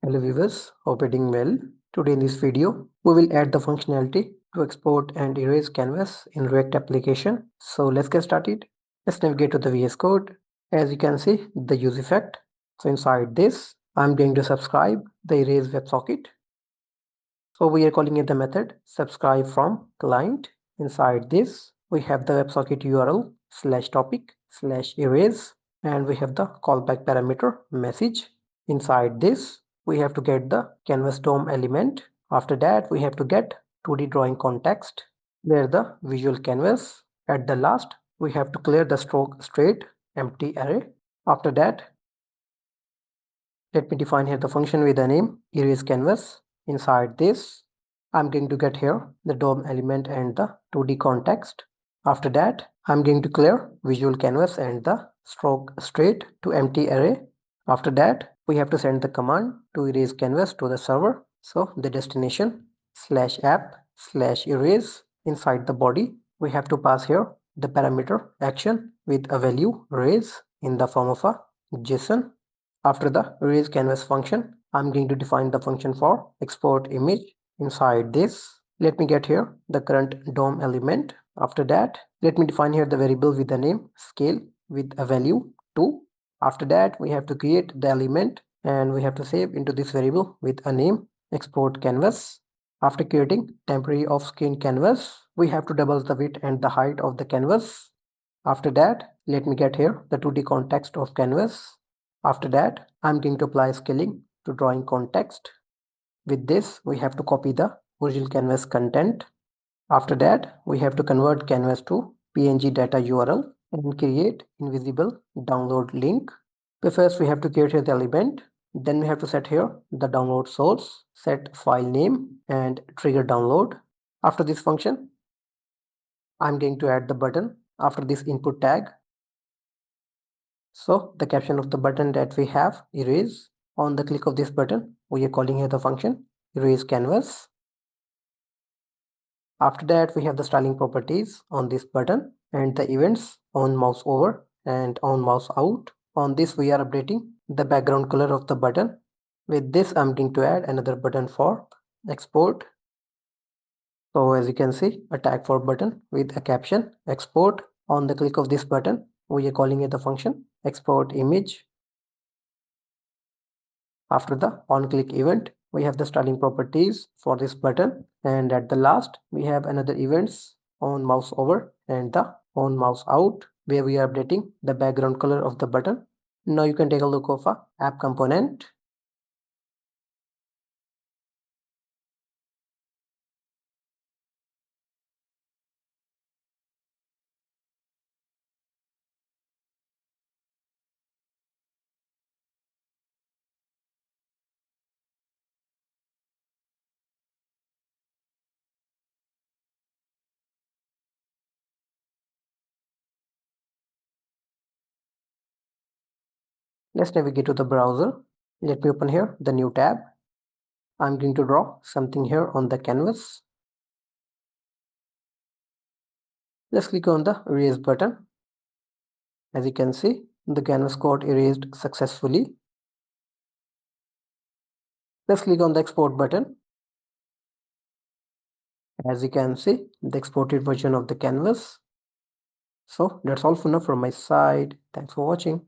Hello viewers, hope you're doing well. Today in this video, we will add the functionality to export and erase canvas in React application. So let's get started. Let's navigate to the VS Code. As you can see, the use effect. So inside this, I'm going to subscribe the erase WebSocket. So we are calling it the method subscribe from client. Inside this, we have the WebSocket URL /topic/erase, and we have the callback parameter message. Inside this, we have to get the canvas DOM element. After that, we have to get 2D drawing context. There the visual canvas. At the last, we have to clear the stroke straight empty array. After that, let me define here the function with the name erase canvas. Inside this, I'm going to get here the DOM element and the 2D context. After that, I'm going to clear visual canvas and the stroke straight to empty array. After that, we have to send the command to erase canvas to the server. So the destination /app/erase. Inside the body, we have to pass here the parameter action with a value raise in the form of a JSON. After the erase canvas function, I'm going to define the function for export image. Inside this, let me get here the current DOM element. After that, let me define here the variable with the name scale with a value 2. After that, we have to create the element and we have to save into this variable with a name export canvas. After creating temporary off-screen canvas, we have to double the width and the height of the canvas. After that, let me get here the 2D context of canvas. After that, I'm going to apply scaling to drawing context. With this, we have to copy the original canvas content. After that, we have to convert canvas to PNG data URL and create invisible download link. But first, we have to create here the element. Then we have to set here the download source, set file name, and trigger download. After this function, I'm going to add the button after this input tag. So the caption of the button that we have erase. On the click of this button, we are calling here the function erase canvas. After that, we have the styling properties on this button and the events on mouse over and on mouse out. On this, we are updating the background color of the button. With this, I'm going to add another button for export. So as you can see, a tag for button with a caption export. On the click of this button, we are calling it the function export image. After the on-click event, we have the styling properties for this button, and at the last we have another events on mouse over and the on mouse out, where we are updating the background color of the button. Now you can take a look of a app component. Let's navigate to the browser. Let me open here the new tab. I'm going to draw something here on the canvas. Let's click on the erase button. As you can see, the canvas got erased successfully. Let's click on the export button. As you can see, the exported version of the canvas. So that's all for now from my side. Thanks for watching.